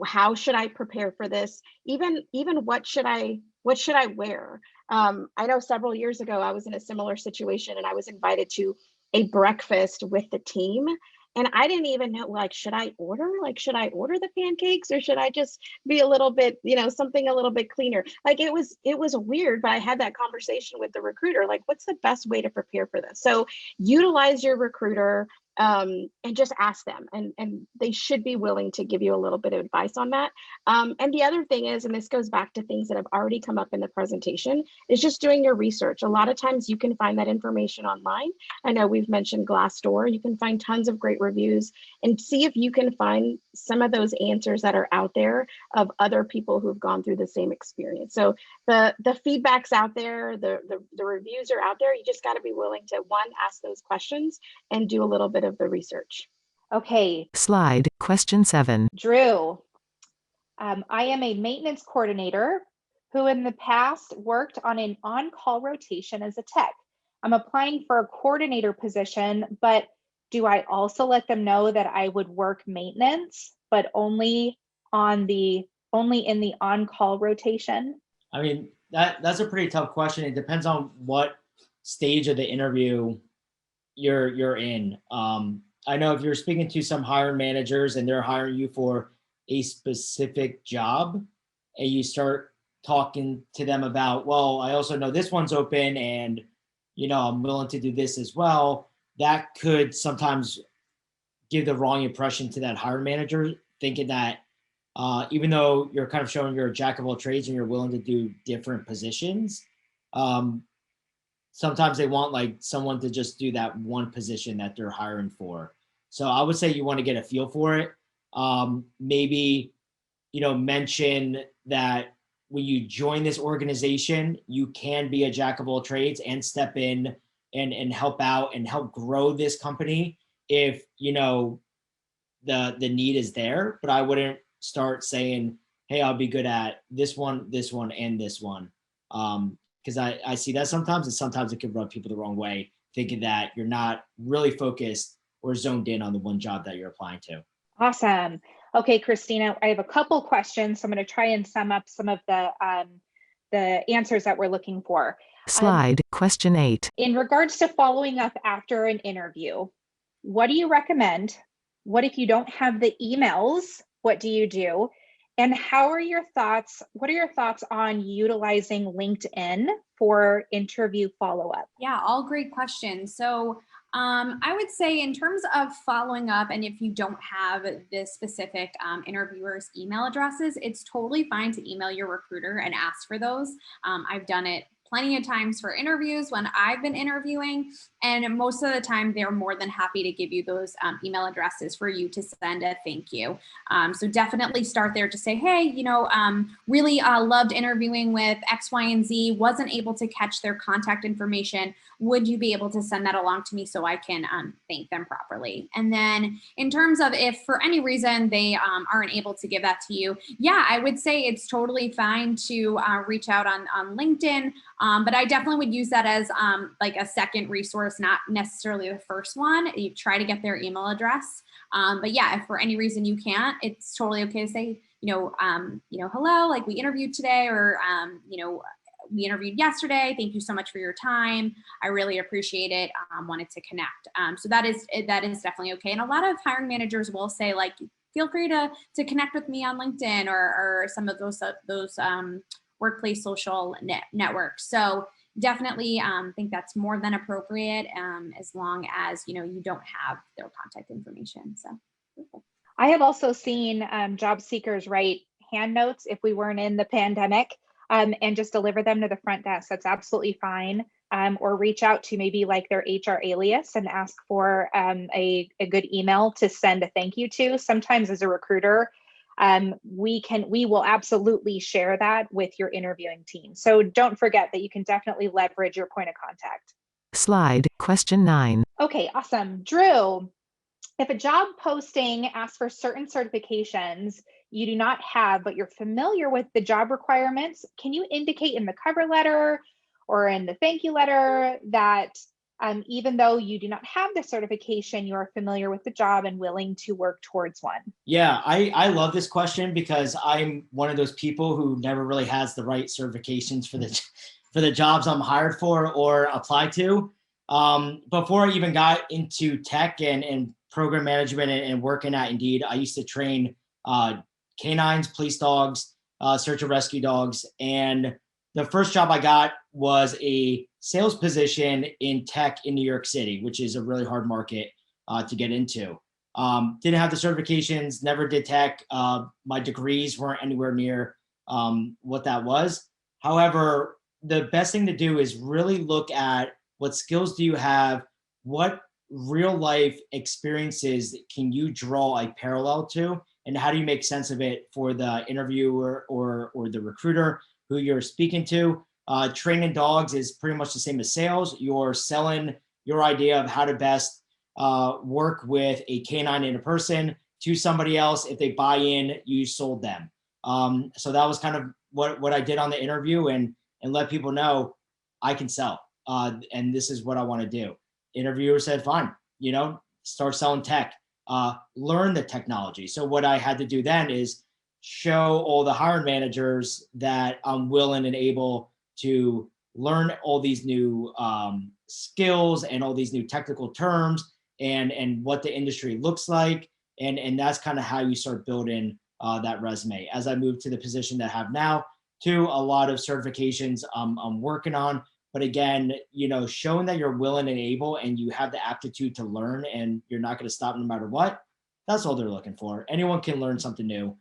How should I prepare for this? Even what should I wear? I know several years ago I was in a similar situation and I was invited to a breakfast with the team. And I didn't even know, should I order the pancakes or should I just be a little bit, something a little bit cleaner? It was weird, but I had that conversation with the recruiter, what's the best way to prepare for this? So utilize your recruiter, and just ask them, and they should be willing to give you a little bit of advice on that. And the other thing is, and this goes back to things that have already come up in the presentation, is just doing your research. A lot of times you can find that information online. I know we've mentioned Glassdoor. You can find tons of great reviews and see if you can find some of those answers that are out there of other people who've gone through the same experience. So the feedback's out there, the reviews are out there. You just got to be willing to, one, ask those questions and do a little bit of the research. Okay. Slide, question 7. Drew, I am a maintenance coordinator who in the past worked on an on-call rotation as a tech. I'm applying for a coordinator position, but do I also let them know that I would work maintenance, but only in the on-call rotation? I mean, that's a pretty tough question. It depends on what stage of the interview you're in. I know if you're speaking to some hiring managers and they're hiring you for a specific job and you start talking to them about, well, I also know this one's open and, I'm willing to do this as well. That could sometimes give the wrong impression to that hiring manager, thinking that even though you're kind of showing you're a jack of all trades and you're willing to do different positions, sometimes they want someone to just do that one position that they're hiring for. So I would say you want to get a feel for it. Maybe, mention that when you join this organization, you can be a jack of all trades and step in and help out and help grow this company if, the need is there. But I wouldn't start saying, hey, I'll be good at this one, and this one. Because I see that sometimes, and sometimes it can rub people the wrong way, thinking that you're not really focused or zoned in on the one job that you're applying to. Awesome. Okay, Christina, I have a couple questions. So I'm going to try and sum up some of the answers that we're looking for. Slide, question 8. In regards to following up after an interview, what do you recommend? What if you don't have the emails? What do you do? And what are your thoughts on utilizing LinkedIn for interview follow-up? Yeah, all great questions. So I would say in terms of following up, and if you don't have the specific interviewers' email addresses, it's totally fine to email your recruiter and ask for those. I've done it plenty of times for interviews when I've been interviewing, and most of the time they're more than happy to give you those email addresses for you to send a thank you. So definitely start there to say, hey, really loved interviewing with X, Y, and Z, wasn't able to catch their contact information. Would you be able to send that along to me so I can thank them properly? And then in terms of if for any reason they aren't able to give that to you, yeah, I would say it's totally fine to reach out on LinkedIn. But I definitely would use that as a second resource, not necessarily the first one. You try to get their email address. But yeah, if for any reason you can't, it's totally okay to say, hello, we interviewed today, or, we interviewed yesterday. Thank you so much for your time. I really appreciate it. Wanted to connect. So that is definitely okay. And a lot of hiring managers will say, like, feel free to connect with me on LinkedIn or some of those workplace social networks. So definitely think that's more than appropriate, as long as you don't have their contact information. So I have also seen job seekers write hand notes if we weren't in the pandemic, and just deliver them to the front desk. That's absolutely fine. Or reach out to maybe like their HR alias and ask for a good email to send a thank you to. Sometimes as a recruiter, we will absolutely share that with your interviewing team. So don't forget that you can definitely leverage your point of contact. Slide, question 9. Okay, awesome. Drew, if a job posting asks for certain certifications you do not have, but you're familiar with the job requirements, can you indicate in the cover letter or in the thank you letter that even though you do not have the certification, you are familiar with the job and willing to work towards one? Yeah, I love this question because I'm one of those people who never really has the right certifications for the jobs I'm hired for or apply to. Before I even got into tech and program management and working at Indeed, I used to train canines, police dogs, search and rescue dogs. And the first job I got was a sales position in tech in New York City, which is a really hard market to get into. Didn't have the certifications, never did tech. My degrees weren't anywhere near what that was. However, the best thing to do is really look at what skills do you have, what real life experiences can you draw a parallel to, and how do you make sense of it for the interviewer or the recruiter who you're speaking to. Training dogs is pretty much the same as sales. You're selling your idea of how to best work with a canine and a person to somebody else. If they buy in, you sold them. So that was kind of what I did on the interview, and let people know I can sell. And this is what I want to do. Interviewer said, fine, start selling tech, learn the technology. So what I had to do then is show all the hiring managers that I'm willing and able to learn all these new skills and all these new technical terms and what the industry looks like. And that's kind of how you start building that resume. As I move to the position that I have now, too, a lot of certifications I'm working on. But again, showing that you're willing and able and you have the aptitude to learn and you're not going to stop no matter what, that's all they're looking for. Anyone can learn something new.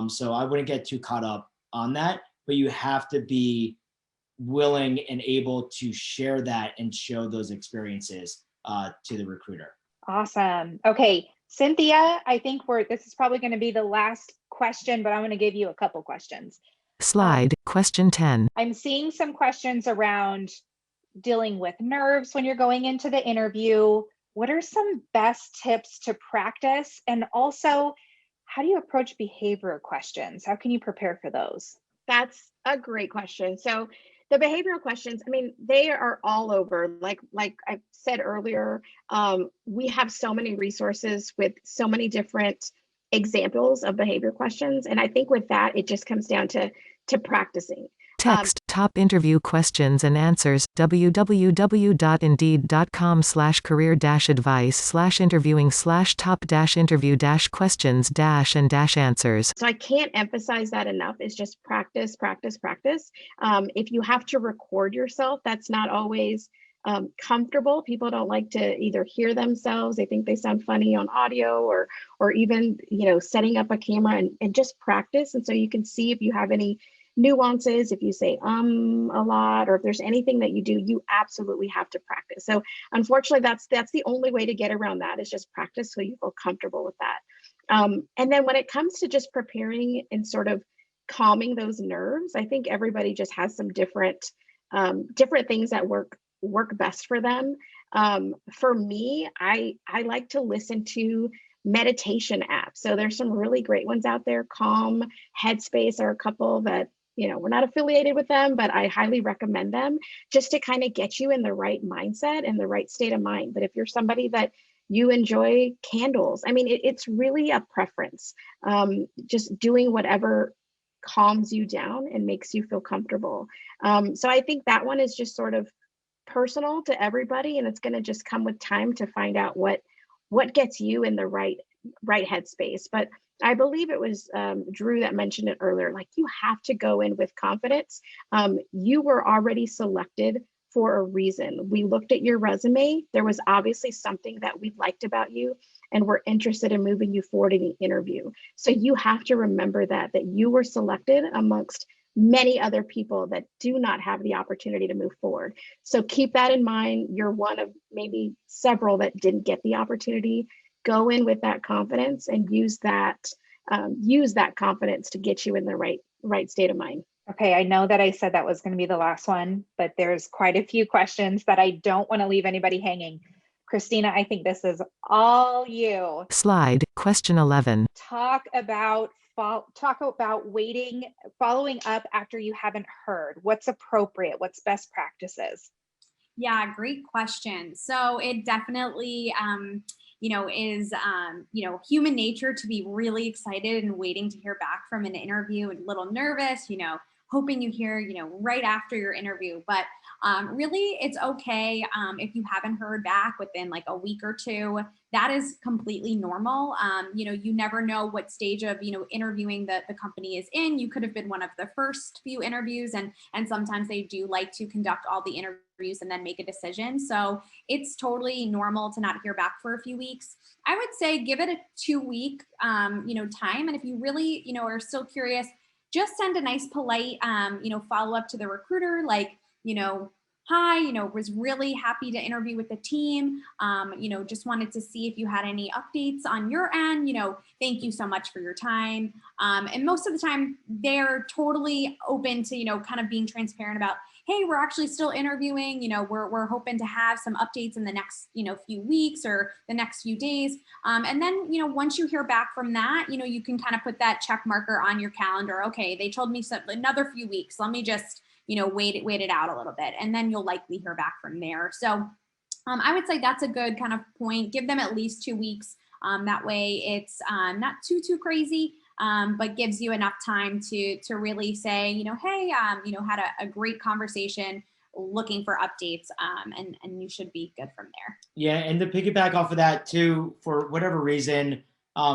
So I wouldn't get too caught up on that, but you have to be willing and able to share that and show those experiences to the recruiter. Awesome. Okay, Cynthia, I think this is probably going to be the last question, but I'm going to give you a couple questions. Slide, question 10. I'm seeing some questions around dealing with nerves when you're going into the interview. What are some best tips to practice? And also, how do you approach behavioral questions? How can you prepare for those? That's a great question. So the behavioral questions, they are all over. Like I said earlier, we have so many resources with so many different examples of behavior questions. And I think with that, it just comes down to practicing. Text top interview questions and answers www.indeed.com/career-advice/interviewing/top-interview-questions-and-answers. So I can't emphasize that enough. Is just practice, practice, practice. If you have to record yourself, that's not always comfortable. People don't like to either hear themselves. They think they sound funny on audio or even, setting up a camera and just practice. And so you can see if you have any nuances, if you say a lot, or if there's anything that you do, you absolutely have to practice. So unfortunately, that's the only way to get around that is just practice so you feel comfortable with that. And then when it comes to just preparing and sort of calming those nerves, I think everybody just has some different things that work best for them. For me, I like to listen to meditation apps. So there's some really great ones out there. Calm, Headspace are a couple that, we're not affiliated with them, but I highly recommend them just to kind of get you in the right mindset and the right state of mind. But if you're somebody that you enjoy candles, it's really a preference. Just doing whatever calms you down and makes you feel comfortable. So I think that one is just sort of personal to everybody, and it's going to just come with time to find out what gets you in the right headspace. But I believe it was Drew that mentioned it earlier. Like, you have to go in with confidence. You were already selected for a reason. We looked at your resume. There was obviously something that we liked about you, and we're interested in moving you forward in the interview. So you have to remember that you were selected amongst many other people that do not have the opportunity to move forward. So keep that in mind. You're one of maybe several that didn't get the opportunity. Go in with that confidence and use that confidence to get you in the right state of mind. Okay, I know that I said that was going to be the last one, but there's quite a few questions that I don't want to leave anybody hanging. Christina, I think this is all you. Slide, question 11. Talk about following up after you haven't heard. What's appropriate? What's best practices? Yeah, great question. So it definitely, is, human nature to be really excited and waiting to hear back from an interview and a little nervous, hoping you hear, right after your interview. But really, it's okay if you haven't heard back within like a week or two. That is completely normal. You never know what stage of, interviewing the company is in. You could have been one of the first few interviews, and sometimes they do like to conduct all the interviews and then make a decision. So it's totally normal to not hear back for a few weeks. I would say give it a 2-week, time. And if you really, are still curious, just send a nice, polite, follow up to the recruiter, like, hi, was really happy to interview with the team. Just wanted to see if you had any updates on your end. Thank you so much for your time. And most of the time, they're totally open to, kind of being transparent about, hey, we're actually still interviewing. We're hoping to have some updates in the next, few weeks or the next few days. And then, once you hear back from that, you can kind of put that check marker on your calendar. Okay, they told me another few weeks. Let me just, wait it out a little bit, and then you'll likely hear back from there. So I would say that's a good kind of point. Give them at least 2 weeks. That way it's not too crazy, but gives you enough time to really say, hey, had a great conversation, looking for updates, and you should be good from there. Yeah, and to piggyback off of that too, for whatever reason,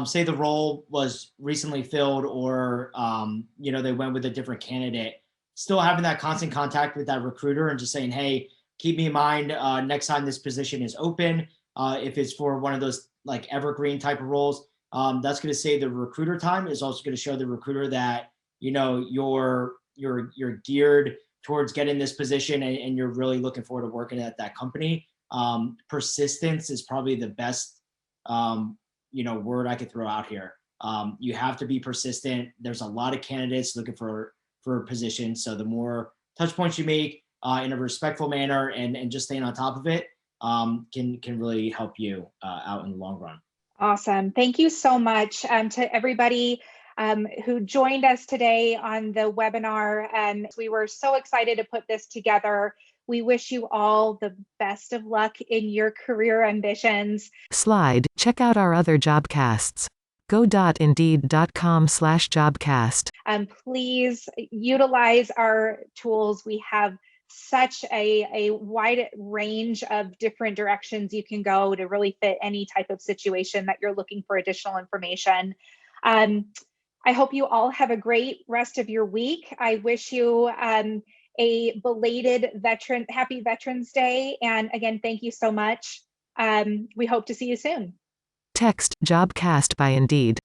say the role was recently filled, or they went with a different candidate, still having that constant contact with that recruiter and just saying, hey, keep me in mind next time this position is open. If it's for one of those like evergreen type of roles, that's going to save the recruiter time. Is also going to show the recruiter that, you're geared towards getting this position, and you're really looking forward to working at that company. Persistence is probably the best, word I could throw out here. You have to be persistent. There's a lot of candidates looking for a position. So the more touch points you make in a respectful manner and just staying on top of it can really help you out in the long run. Awesome. Thank you so much to everybody who joined us today on the webinar. We were so excited to put this together. We wish you all the best of luck in your career ambitions. Slide, check out our other jobcasts. go.indeed.com/jobcast. Please utilize our tools. We have such a wide range of different directions you can go to really fit any type of situation that you're looking for additional information. I hope you all have a great rest of your week. I wish you a belated happy Veterans Day. And again, thank you so much. We hope to see you soon. Text Jobcast by Indeed.